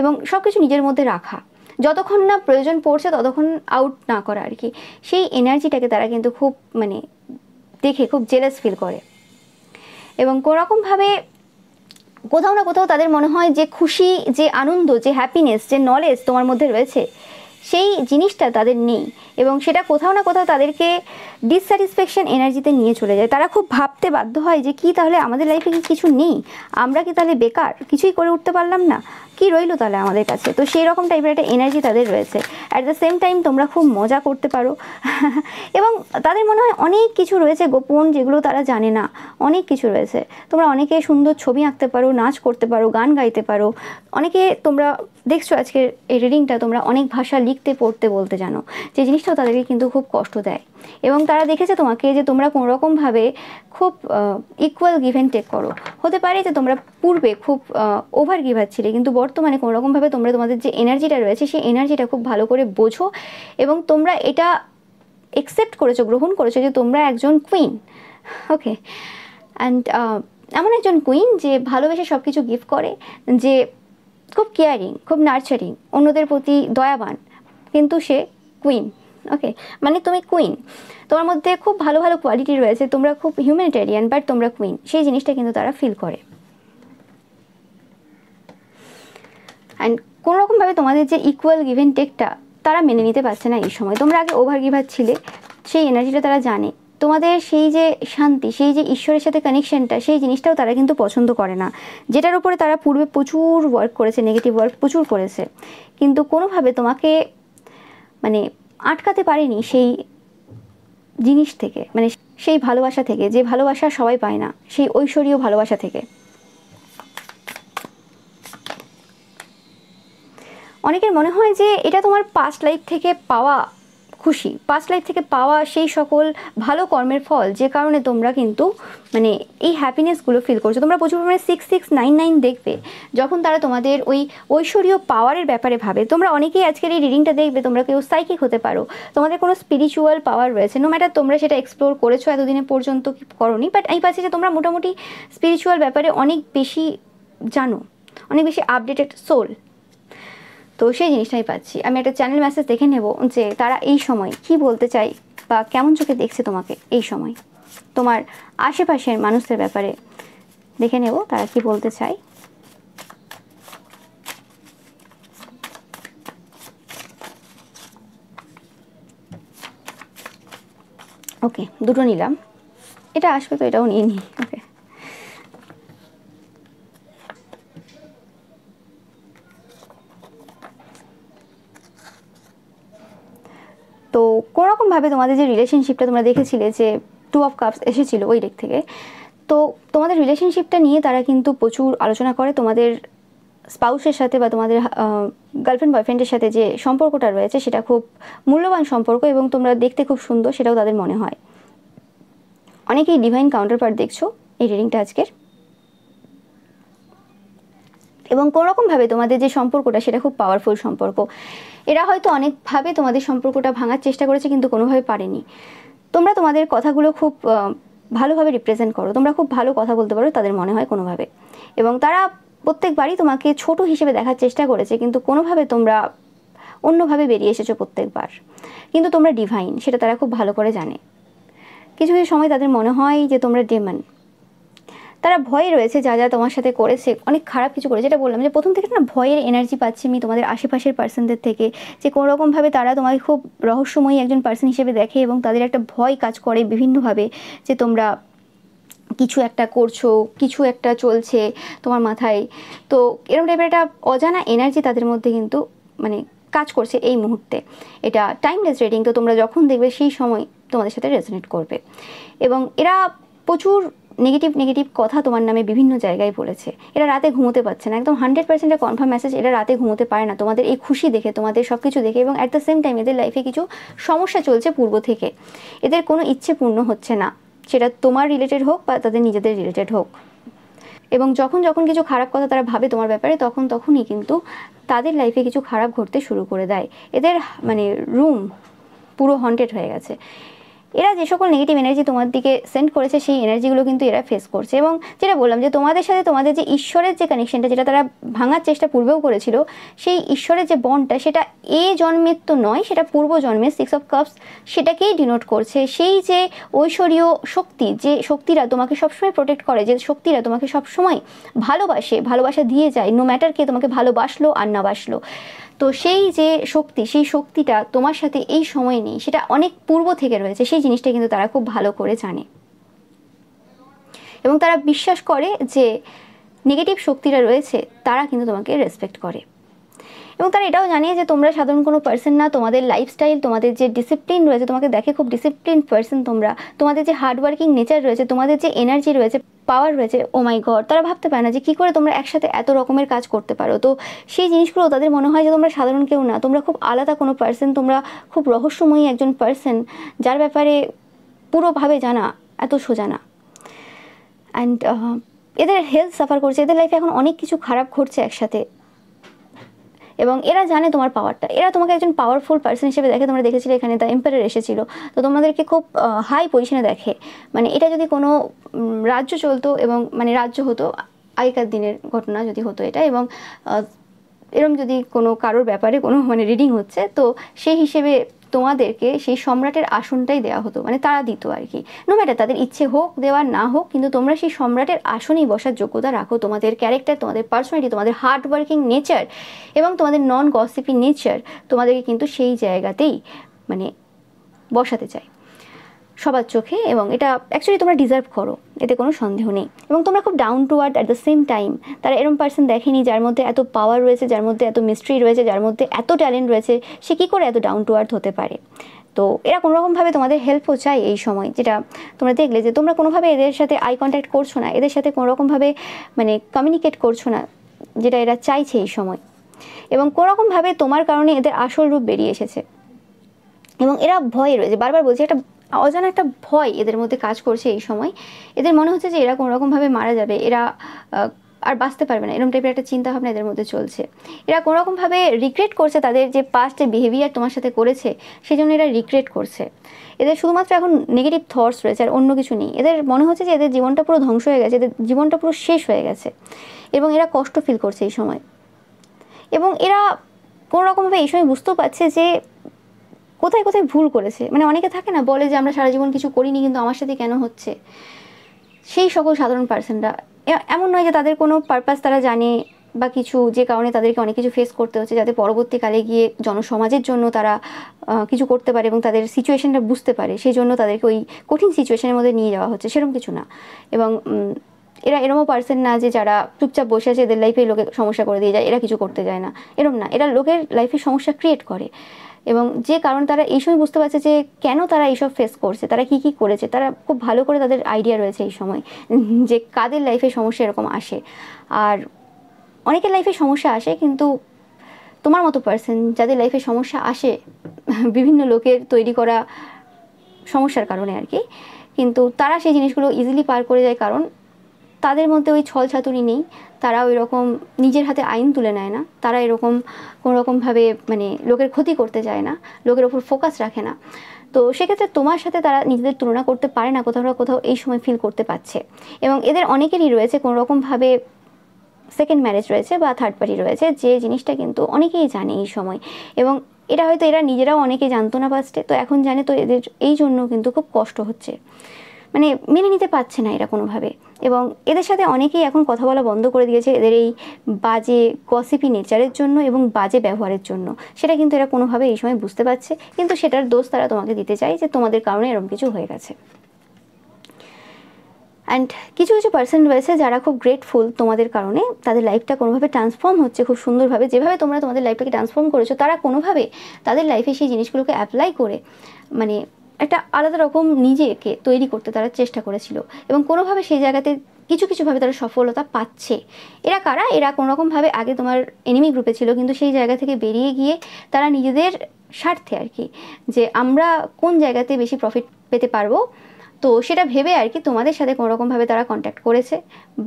এবং সব কিছু নিজের মধ্যে রাখা, যতক্ষণ না প্রয়োজন পড়ছে ততক্ষণ আউট না করা আর কি, সেই এনার্জিটাকে তারা কিন্তু খুব মানে দেখে খুব জেলাস ফিল করে। এবং কোনোরকমভাবে কোথাও না কোথাও তাদের মনে হয় যে খুশি, যে আনন্দ, যে হ্যাপিনেস, যে নলেজ তোমার মধ্যে রয়েছে সেই জিনিসটা তাদের নেই, এবং সেটা কোথাও না কোথাও তাদেরকে ডিসস্যাটিসফ্যাকশন এনার্জিতে নিয়ে চলে যায়। তারা খুব ভাবতে বাধ্য হয় যে কি তাহলে আমাদের লাইফে কি কিছু নেই, আমরা কি তাহলে বেকার, কিছুই করে উঠতে পারলাম না, কি রইলো তাহলে আমাদের কাছে। তো সেই রকম টাইপের একটা এনার্জি তাদের রয়েছে। অ্যাট দ্য সেম টাইম তোমরা খুব মজা করতে পারো এবং তাদের মনে হয় অনেক কিছু রয়েছে গোপন, যেগুলো তারা জানে না, অনেক কিছু রয়েছে। তোমরা অনেকে সুন্দর ছবি আঁকতে পারো, নাচ করতে পারো, গান গাইতে পারো, অনেকে তোমরা দেখছো আজকের এই রিডিংটা তোমরা অনেক ভাষা লিখতে পড়তে বলতে জানো, যে জিনিসটাও তাদেরকে কিন্তু খুব কষ্ট দেয়। এবং তারা দেখেছে তোমাকে যে তোমরা কোনোরকমভাবে খুব ইকুয়াল গিভ অ্যান্ড টেক করো। হতে পারে যে তোমরা পূর্বে খুব ওভার গিভার ছিলে, কিন্তু বর্তমানে কোনোরকমভাবে তোমরা তোমাদের যে এনার্জিটা রয়েছে সেই এনার্জিটা খুব ভালো করে বোঝো এবং তোমরা এটা একসেপ্ট করেছো, গ্রহণ করেছো যে তোমরা একজন কুইন। ওকে, অ্যান্ড এমন একজন কুইন যে ভালোবেসে সব কিছু গিফট করে, যে খুব কেয়ারিং, খুব নার্চারিং, অন্যদের প্রতি দয়াবান, কিন্তু সে কুইন। ওকে, মানে তুমি কুইন, তোমার মধ্যে খুব ভালো ভালো কোয়ালিটি রয়েছে, তোমরা খুব হিউম্যানিটেরিয়ান, বাট তোমরা কুইন, সেই জিনিসটা কিন্তু তারা ফিল করে। অ্যান্ড কোনোরকমভাবে তোমাদের যে ইকুয়াল গিভ অ্যান্ড টেকটা তারা মেনে নিতে পারছে না এই সময়। তোমরা আগে ওভার গিভার ছিলে, সেই এনার্জিটা তারা জানে, তোমাদের সেই যে শান্তি, সেই যে ঈশ্বরের সাথে কানেকশনটা, সেই জিনিসটাও তারা কিন্তু পছন্দ করে না, যেটার উপরে তারা পূর্বে প্রচুর ওয়ার্ক করেছে, নেগেটিভ ওয়ার্ক প্রচুর করেছে, কিন্তু কোনোভাবে তোমাকে মানে আটকাতে পারেনি সেই জিনিস থেকে, মানে সেই ভালোবাসা থেকে, যে ভালোবাসা সবাই পায় না, সেই ঐশ্বরীয় ভালোবাসা থেকে। অনেকের মনে হয় যে এটা তোমার পাস্ট লাইফ থেকে পাওয়া খুশি, পাস্ট লাইফ থেকে পাওয়া সেই সকল ভালো কর্মের ফল, যে কারণে তোমরা কিন্তু মানে এই হ্যাপিনেসগুলো ফিল করছো। তোমরা প্রচুর পরিমাণে 6699 দেখবে যখন তারা তোমাদের ওই ঐশ্বরীয় পাওয়ারের ব্যাপারে ভাবে। তোমরা অনেকেই আজকের এই রিডিংটা দেখবে, তোমরা কেউ সাইকিক হতে পারো, তোমাদের কোনো স্পিরিচুয়াল পাওয়ার রয়েছে, নো ম্যাটার তোমরা সেটা এক্সপ্লোর করেছো এতদিনে পর্যন্ত কি করোনি, বাট আমি পাচ্ছি যে তোমরা মোটামুটি স্পিরিচুয়াল ব্যাপারে অনেক বেশি জানো, অনেক বেশি আপডেটেড সোল। তো সেই জিনিসটাই পাচ্ছি। আমি একটা চ্যানেল মেসেজ দেখে নেব যে তারা এই সময় কি বলতে চায় বা কেমন চোখে দেখছে তোমাকে এই সময়, তোমার আশেপাশের মানুষদের ব্যাপারে দেখে নেব তারা কি বলতে চায়। ওকে, দুটো নিলাম, এটা আসবে তো এটাও নিয়ে নিই। ওকে, তো কোনোরকমভাবে তোমাদের যে রিলেশনশিপটা তোমরা দেখেছিলে যে 2 অফ কাপস এসেছিলো ওই ডেক থেকে, তো তোমাদের রিলেশনশিপটা নিয়ে তারা কিন্তু প্রচুর আলোচনা করে। তোমাদের স্পাউসের সাথে বা তোমাদের গার্লফ্রেন্ড বয়ফ্রেন্ডের সাথে যে সম্পর্কটা রয়েছে সেটা খুব মূল্যবান সম্পর্ক এবং তোমরা দেখতে খুব সুন্দর, সেটাও তাদের মনে হয়। অনেকেই ডিভাইন কাউন্টার পার্ট দেখছো এই রিডিংটা আজকের, এবং কোনোরকমভাবে তোমাদের যে সম্পর্কটা সেটা খুব পাওয়ারফুল সম্পর্ক। এরা হয়তো অনেকভাবে তোমাদের সম্পর্কটা ভাঙার চেষ্টা করেছে কিন্তু কোনোভাবে পারেনি। তোমরা তোমাদের কথাগুলো খুব ভালোভাবে রিপ্রেজেন্ট করো, তোমরা খুব ভালো কথা বলতে পারো তাদের মনে হয় কোনোভাবে, এবং তারা প্রত্যেকবারই তোমাকে ছোট হিসেবে দেখার চেষ্টা করেছে, কিন্তু কোনোভাবে তোমরা অন্যভাবে বেরিয়ে এসেছো প্রত্যেকবার, কিন্তু তোমরা ডিভাইন, সেটা তারা খুব ভালো করে জানে। কিছু কিছু সময় তাদের মনে হয় যে তোমরা ডেমন। তারা ভয়ে রয়েছে, যা যা তোমার সাথে করেছে, অনেক খারাপ কিছু করেছে, যেটা বললাম যে প্রথম থেকে না ভয়ের এনার্জি পাচ্ছি আমি তোমাদের আশেপাশের পার্সনদের থেকে, যে কোনোরকমভাবে তারা তোমাকে খুব রহস্যময়ী একজন পার্সন হিসেবে দেখে, এবং তাদের একটা ভয় কাজ করে বিভিন্নভাবে যে তোমরা কিছু একটা করছো, কিছু একটা চলছে তোমার মাথায়। তো এরকম টাইপের একটা অজানা এনার্জি তাদের মধ্যে কিন্তু মানে কাজ করছে এই মুহূর্তে। এটা টাইমলেস রিডিং, তো তোমরা যখন দেখবে সেই সময় তোমাদের সাথে রেজোনেট করবে। এবং এরা প্রচুর নেগেটিভ নেগেটিভ কথা তোমার নামে বিভিন্ন জায়গায় বলেছে। এরা রাতে ঘুমোতে পারছে না, একদম 100% কনফার্ম মেসেজ, এরা রাতে ঘুমোতে পারে না তোমাদের এই খুশি দেখে, তোমাদের সব কিছু দেখে। এবং অ্যাট দ্য সেম টাইম এদের লাইফে কিছু সমস্যা চলছে পূর্ব থেকে, এদের কোনো ইচ্ছে পূর্ণ হচ্ছে না, সেটা তোমার রিলেটেড হোক বা তাদের নিজেদের রিলেটেড হোক। এবং যখন যখন কিছু খারাপ কথা তারা ভাবে তোমার ব্যাপারে, তখনই কিন্তু তাদের লাইফে কিছু খারাপ ঘটতে শুরু করে দেয়। এদের মানে রুম পুরো হন্টেড হয়ে গেছে। এরা যে সকল নেগেটিভ এনার্জি তোমার দিকে সেন্ড করেছে, সেই এনার্জিগুলো কিন্তু এরা ফেস করছে। এবং যেটা বললাম যে তোমাদের সাথে তোমাদের যে ঈশ্বরের যে কানেকশনটা, যেটা তারা ভাঙার চেষ্টা পূর্বেও করেছিল, সেই ঈশ্বরের যে বন্ডটা, সেটা এ জন্মের তো নয়, সেটা পূর্ব জন্মের 6 অফ কাপস সেটাকেই ডিনোট করছে। সেই যে ঐশ্বরীয় শক্তি, যে শক্তিরা তোমাকে সবসময় প্রোটেক্ট করে, যে শক্তিরা তোমাকে সবসময় ভালোবাসা দিয়ে যায়, নো ম্যাটার কে তোমাকে ভালোবাসলো আর না বাসলো। তো সেই যে শক্তি, সেই শক্তিটা তোমার সাথে এই সময় নেই, সেটা অনেক পূর্ব থেকে রয়েছে। সেই জিনিসটা কিন্তু তারা খুব ভালো করে জানে, এবং তারা বিশ্বাস করে যে নেগেটিভ শক্তিরা রয়েছে তারা কিন্তু তোমাকে রেসপেক্ট করে। এবং তারা এটাও জানে যে তোমরা সাধারণ কোনো পার্সন না, তোমাদের লাইফস্টাইল, তোমাদের যে ডিসিপ্লিন রয়েছে, তোমাকে দেখে খুব ডিসিপ্লিন পার্সন তোমরা, তোমাদের যে হার্ডওয়ার্কিং নেচার রয়েছে, তোমাদের যে এনার্জি রয়েছে, পাওয়ার রয়েছে, ও মাই গড, তারা ভাবতে পারে না যে কী করে তোমরা একসাথে এত রকমের কাজ করতে পারো। তো সেই জিনিসগুলো তাদের মনে হয় যে তোমরা সাধারণ কেউ না, তোমরা খুব আলাদা কোনো পার্সন, তোমরা খুব রহস্যময়ী একজন পার্সন, যার ব্যাপারে পুরোভাবে জানা এত সোজা না। অ্যান্ড এদের হেলথ সাফার করছে, এদের লাইফে এখন অনেক কিছু খারাপ ঘটছে একসাথে, এবং এরা জানে তোমার পাওয়ারটা। এরা তোমাকে একজন পাওয়ারফুল পার্সন হিসেবে দেখে। তোমরা দেখেছিলে এখানে দ্য এম্পারার এসেছিল, তো তোমাদেরকে খুব হাই পজিশনে দেখে। মানে এটা যদি কোনো রাজ্য চলতো, এবং মানে রাজ্য হতো, আগেকার দিনের ঘটনা যদি হতো এটা, এবং এরম যদি কোনো কারোর ব্যাপারে কোনো মানে রিডিং হচ্ছে, তো সেই হিসেবে তোমাদেরকে সেই সম্রাটের আসনটাই দেওয়া হতো, মানে তারা দিত আর কি। নো ম্যাটার তাদের ইচ্ছে হোক দেওয়ার না হোক, কিন্তু তোমরা সেই সম্রাটের আসনেই বসার যোগ্যতা রাখো। তোমাদের ক্যারেক্টার, তোমাদের পার্সোনালিটি, তোমাদের হার্ড ওয়ার্কিং নেচার এবং তোমাদের নন গসিপি নেচার তোমাদেরকে কিন্তু সেই জায়গাতেই মানে বসাতে চাই সবার চোখে। এবং এটা অ্যাকচুয়ালি তোমরা ডিজার্ভ করো, এতে কোনো সন্দেহ নেই। এবং তোমরা খুব down to earth at the same time. তারা এরম পার্সন দেখেনি যার মধ্যে এত পাওয়ার রয়েছে, যার মধ্যে এত মিস্ট্রি রয়েছে, যার মধ্যে এত ট্যালেন্ট রয়েছে, সে কী করে এত ডাউন টু আর্থ হতে পারে। তো এরা কোনোরকমভাবে তোমাদের হেল্পও চাই এই সময়, যেটা তোমরা দেখলে যে তোমরা কোনোভাবে এদের সাথে আই কন্ট্যাক্ট করছো না, এদের সাথে কোনোরকমভাবে মানে কমিউনিকেট করছো না, যেটা এরা চাইছে এই সময়। এবং কোনোরকমভাবে তোমার কারণে এদের আসল রূপ বেরিয়ে এসেছে, এবং এরা ভয়ে রয়েছে। বারবার বলছি, একটা অজানা একটা ভয় এদের মধ্যে কাজ করছে এই সময়। এদের মনে হচ্ছে যে এরা কোনোরকমভাবে মারা যাবে, এরা আর বাঁচতে পারবে না, এরকম টাইপের একটা চিন্তাভাবনা এদের মধ্যে চলছে। এরা কোনোরকমভাবে রিগ্রেট করছে তাদের যে পাস্টে বিহেভিয়ার তোমার সাথে করেছে, সেই জন্য এরা রিগ্রেট করছে। এদের শুধুমাত্র এখন নেগেটিভ থটস রয়েছে, আর অন্য কিছু নেই। এদের মনে হচ্ছে যে এদের জীবনটা পুরো ধ্বংস হয়ে গেছে, এদের জীবনটা পুরো শেষ হয়ে গেছে, এবং এরা কষ্ট ফিল করছে এই সময়। এবং এরা কোনোরকমভাবে এই সময় বুঝতেও পারছে যে কোথায় কোথায় ভুল করেছে। মানে অনেকে থাকে না, বলে যে আমরা সারা জীবন কিছু করিনি, কিন্তু আমার সাথে কেন হচ্ছে। সেই সকল সাধারণ পার্সনরা এমন নয় যে তাদের কোনো পারপাস তারা জানে বা কিছু, যে কারণে তাদেরকে অনেক কিছু ফেস করতে হচ্ছে, যাতে পরবর্তীকালে গিয়ে জনসমাজের জন্য তারা কিছু করতে পারে এবং তাদের সিচুয়েশনটা বুঝতে পারে, সেই জন্য তাদেরকে ওই কঠিন সিচুয়েশনের মধ্যে নিয়ে যাওয়া হচ্ছে, সেরকম কিছু না। এবং এরা এরমও পার্সন না যে যারা চুপচাপ বসে আছে, এদের লাইফে লোকে সমস্যা করে দিয়ে যায়, এরা কিছু করতে যায় না, এরম না। এরা লোকের লাইফে সমস্যা ক্রিয়েট করে, এবং যে কারণ তারা এই সময় বুঝতে পারছে যে কেন তারা এইসব ফেস করছে, তারা কি কি করেছে, তারা খুব ভালো করে তাদের আইডিয়া রয়েছে এই সময় যে কাদের লাইফে সমস্যা এরকম আসে। আর অনেকের লাইফে সমস্যা আসে, কিন্তু তোমার মতো পার্সন যাদের লাইফে সমস্যা আসে বিভিন্ন লোকের তৈরি করা সমস্যার কারণে আর কি, কিন্তু তারা সেই জিনিসগুলো ইজিলি পার করে যায়, কারণ তাদের মধ্যে ওই ছল ছাতুরি নেই। তারা ওই রকম নিজের হাতে আইন তুলে নেয় না, তারা এরকম কোনোরকমভাবে মানে লোকের ক্ষতি করতে চায় না, লোকের ওপর ফোকাস রাখে না। তো সেক্ষেত্রে তোমার সাথে তারা নিজেদের তুলনা করতে পারে না, কোথাও না কোথাও এই সময় ফিল করতে পারছে। এবং এদের অনেকেরই রয়েছে কোনোরকমভাবে সেকেন্ড ম্যারেজ রয়েছে বা থার্ড পার্টি রয়েছে, যে জিনিসটা কিন্তু অনেকেই জানে এই সময়। এবং এটা হয়তো এরা নিজেরাও অনেকে জানতো না ফার্স্টে, তো এখন জানে, তো এদের এই জন্য কিন্তু খুব কষ্ট হচ্ছে, মানে মেনে নিতে পারছে না এরা কোনোভাবে। এবং এদের সাথে অনেকেই এখন কথা বলা বন্ধ করে দিয়েছে এদের এই বাজে গসিপি নেচারের জন্য এবং বাজে ব্যবহারের জন্য। সেটা কিন্তু এরা কোনোভাবে এই সময় বুঝতে পারছে, কিন্তু সেটার দোষ তারা তোমাকে দিতে চায় যে তোমাদের কারণে এরকম কিছু হয়ে গেছে। অ্যান্ড কিছু কিছু পার্সন রয়েছে যারা খুব গ্রেটফুল তোমাদের কারণে, তাদের লাইফটা কোনোভাবে ট্রান্সফর্ম হচ্ছে খুব সুন্দরভাবে। যেভাবে তোমরা তোমাদের লাইফটাকে ট্রান্সফর্ম করেছো, তারা কোনোভাবে তাদের লাইফে সেই জিনিসগুলোকে অ্যাপ্লাই করে মানে একটা আলাদা রকম নিজেকে তৈরি করতে তারা চেষ্টা করেছিল, এবং কোনোভাবে সেই জায়গাতে কিছু কিছুভাবে তারা সফলতা পাচ্ছে। এরা কারা? এরা কোনোরকমভাবে আগে তোমার এনিমি গ্রুপে ছিল, কিন্তু সেই জায়গা থেকে বেরিয়ে গিয়ে তারা নিজেদের স্বার্থে আর কি, যে আমরা কোন জায়গাতে বেশি প্রফিট পেতে পারবো, তো সেটা ভেবে আর কি তোমাদের সাথে কোনোরকমভাবে তারা কন্ট্যাক্ট করেছে,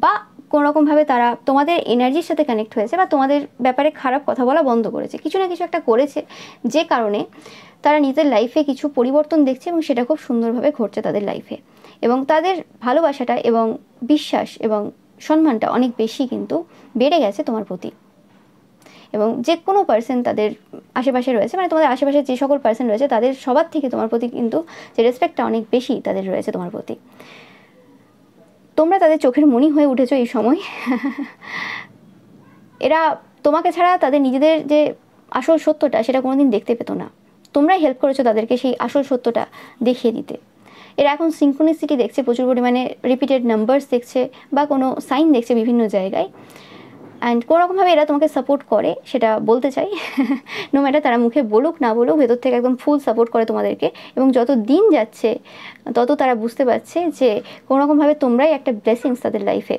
বা কোনোরকমভাবে তারা তোমাদের এনার্জির সাথে কানেক্ট হয়েছে, বা তোমাদের ব্যাপারে খারাপ কথা বলা বন্ধ করেছে, কিছু না কিছু একটা করেছে, যে কারণে তারা নিজেদের লাইফে কিছু পরিবর্তন দেখছে, এবং সেটা খুব সুন্দরভাবে ঘটছে তাদের লাইফে। এবং তাদের ভালোবাসাটা এবং বিশ্বাস এবং সম্মানটা অনেক বেশি কিন্তু বেড়ে গেছে তোমার প্রতি। এবং যে কোনো পার্সন তাদের আশেপাশে রয়েছে, মানে তোমাদের আশেপাশে যে সকল পার্সন রয়েছে, তাদের সবার থেকে তোমার প্রতি কিন্তু যে রেসপেক্টটা অনেক বেশি তাদের রয়েছে তোমার প্রতি। তোমরা তাদের চোখের মণি হয়ে উঠেছো এই সময়। এরা তোমাকে ছাড়া তাদের নিজেদের যে আসল সত্যটা সেটা কোনোদিন দেখতে পেতো না, তোমরাই হেল্প করেছো তাদেরকে সেই আসল সত্যটা দেখিয়ে দিতে। এরা এখন সিঙ্ক্রোনিসিটি দেখছে প্রচুর পরিমাণে, রিপিটেড নাম্বারস দেখছে, বা কোনো সাইন দেখছে বিভিন্ন জায়গায়। অ্যান্ড কোনোরকমভাবে এরা তোমাকে সাপোর্ট করে, সেটা বলতে চাই। নো ম্যাটার তারা মুখে বলুক না বলুক, ভেতর থেকে একদম ফুল সাপোর্ট করে তোমাদেরকে। এবং যত দিন যাচ্ছে তত তারা বুঝতে পারছে যে কোনোরকমভাবে তোমরাই একটা ব্লেসিংস তাদের লাইফে।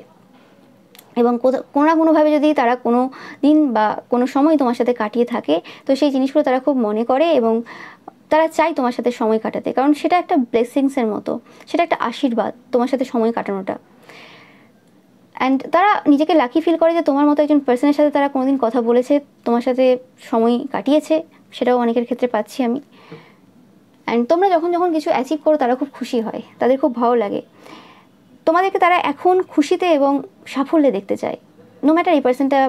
এবং কোনো না কোনোভাবে যদি তারা কোনো দিন বা কোনো সময় তোমার সাথে কাটিয়ে থাকে, তো সেই জিনিসগুলো তারা খুব মনে করে, এবং তারা চায় তোমার সাথে সময় কাটাতে, কারণ সেটা একটা ব্লেসিংসের মতো, সেটা একটা আশীর্বাদ তোমার সাথে সময় কাটানোটা। অ্যান্ড তারা নিজেকে লাকি ফিল করে যে তোমার মতো একজন পার্সনের সাথে তারা কোনোদিন কথা বলেছে, তোমার সাথে সময় কাটিয়েছে, সেটাও অনেকের ক্ষেত্রে পাচ্ছি আমি। অ্যান্ড তোমরা যখন যখন কিছু অ্যাচিভ করো, তারা খুব খুশি হয়, তাদের খুব ভালো লাগে তোমাদেরকে। তারা এখন খুশিতে এবং সাফল্যে দেখতে চায়। নো ম্যাটার এই পার্সনটা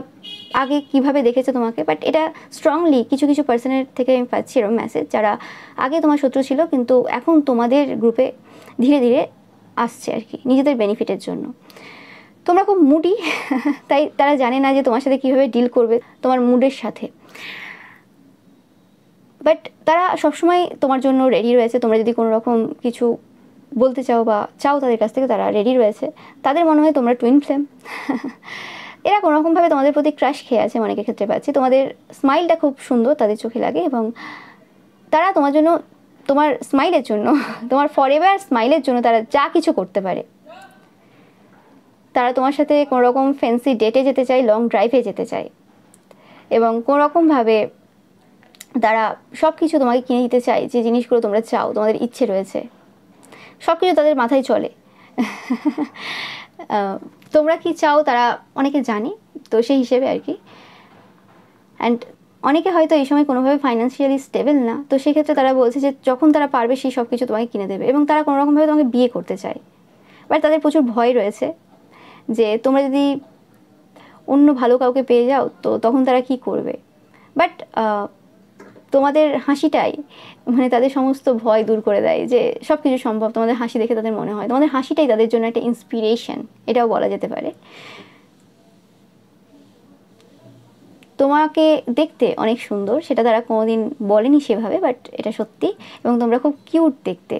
আগে কিভাবে দেখেছে তোমাকে, বাট এটা স্ট্রংলি কিছু কিছু পার্সনের থেকে আমি পাচ্ছি এরকম মেসেজ, যারা আগে তোমার শত্রু ছিল কিন্তু এখন তোমাদের গ্রুপে ধীরে ধীরে আসছে আর কি, নিজেদের বেনিফিটের জন্য। তোমরা খুব মুডি, তাই তারা জানে না যে তোমার সাথে কীভাবে ডিল করবে তোমার মুডের সাথে। বাট তারা সবসময় তোমার জন্য রেডি রয়েছে, তোমরা যদি কোনো রকম কিছু বলতে চাও বা চাও তাদের কাছ থেকে, তারা রেডি রয়েছে। তাদের মনে হয় তোমরা টুইন ফ্লেম। এরা কোনোরকমভাবে তোমাদের প্রতি ক্রাশ খেয়ে আছে, অনেকের ক্ষেত্রে পাচ্ছি। তোমাদের স্মাইলটা খুব সুন্দর তাদের চোখে লাগে, এবং তারা তোমার জন্য, তোমার স্মাইলের জন্য, তোমার ফরএভার স্মাইলের জন্য তারা যা কিছু করতে পারে। তারা তোমার সাথে কোনোরকম ফ্যান্সি ডেটে যেতে চায়, লং ড্রাইভে যেতে চায়, এবং কোনোরকমভাবে তারা সব কিছু তোমাকে কিনে দিতে চায়, যে জিনিসগুলো তোমরা চাও, তোমাদের ইচ্ছে রয়েছে, সব কিছু তাদের মাথায় চলে। তোমরা কি চাও তারা অনেকে জানে, তো সেই হিসেবে আর কি। অ্যান্ড অনেকে হয়তো এই সময় কোনোভাবে ফাইন্যান্সিয়ালি স্টেবল না, তো সেক্ষেত্রে তারা বলছে যে যখন তারা পারবে সেই সব কিছু তোমাকে কিনে দেবে, এবং তারা কোনোরকমভাবে তোমাকে বিয়ে করতে চায়। বাট তাদের প্রচুর ভয় রয়েছে যে তোমরা যদি অন্য ভালো কাউকে পেয়ে যাও, তো তখন তারা কি করবে। বাট তোমাদের হাসিটাই মানে তাদের সমস্ত ভয় দূর করে দেয়, যে সব কিছু সম্ভব। তোমাদের হাসি দেখে তাদের মনে হয়, তোমাদের হাসিটাই তাদের জন্য একটা ইন্সপিরেশন, এটাও বলা যেতে পারে। তোমাকে দেখতে অনেক সুন্দর, সেটা তারা কোনোদিন বলেনি সেভাবে, বাট এটা সত্যি। এবং তোমরা খুব কিউট দেখতে।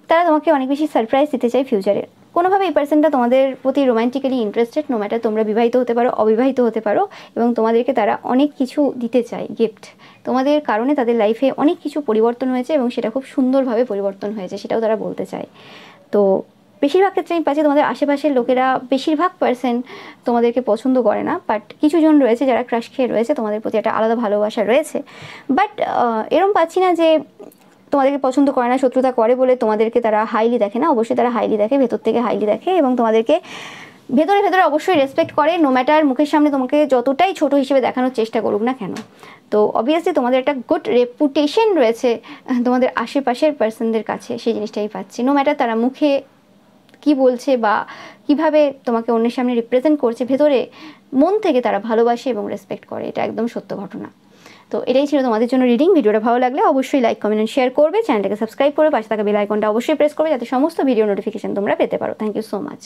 তারা তোমাকে অনেক বেশি সারপ্রাইজ দিতে চায় ফিউচারে। কোনোভাবে এই পার্সনটা তোমাদের প্রতি রোম্যান্টিক্যালি ইন্টারেস্টেড, নো ম্যাটার তোমরা বিবাহিত হতে পারো, অবিবাহিত হতে পারো, এবং তোমাদেরকে তারা অনেক কিছু দিতে চায়, গিফট। তোমাদের কারণে তাদের লাইফে অনেক কিছু পরিবর্তন হয়েছে, এবং সেটা খুব সুন্দরভাবে পরিবর্তন হয়েছে, সেটাও তারা বলতে চায়। তো বেশিরভাগ ক্ষেত্রে আমি পাচ্ছি তোমাদের আশেপাশের লোকেরা, বেশিরভাগ পার্সন তোমাদেরকে পছন্দ করে না, বাট কিছু জন রয়েছে যারা ক্রাশ খেয়ে রয়েছে, তোমাদের প্রতি একটা আলাদা ভালোবাসা রয়েছে। বাট এরম পাচ্ছি না যে তোমাদেরকে পছন্দ করে না, শত্রুতা করে বলে তোমাদেরকে তারা হাইলি দেখে না। অবশ্যই তারা হাইলি দেখে, ভেতর থেকে হাইলি দেখে, এবং তোমাদেরকে ভেতরে ভেতরে অবশ্যই রেসপেক্ট করে, নো ম্যাটার মুখের সামনে তোমাকে যতটাই ছোট হিসেবে দেখানোর চেষ্টা করুক না কেন। তো অবভিয়াসলি তোমাদের একটা গুড রেপুটেশন রয়েছে তোমাদের আশেপাশের পার্সনদের কাছে, সেই জিনিসটাই পাচ্ছি। নো ম্যাটার তারা মুখে কি বলছে বা কিভাবে তোমাকে অন্যের সামনে রিপ্রেজেন্ট করছে, ভেতরে মন থেকে তারা ভালোবাসে এবং রেসপেক্ট করে, এটা একদম সত্য ঘটনা। তো এটাই ছিল তোমাদের জন্য রিডিং। ভিডিওটা ভালো লাগলে অবশ্যই লাইক, কমেন্ট এন্ড শেয়ার করবে, চ্যানেলটাকে সাবস্ক্রাইব করে পাশে থাকা বেল আইকনটা অবশ্যই প্রেস করবে যাতে সমস্ত ভিডিও নোটিফিকেশন তোমরা পেতে পারো। Thank you so much.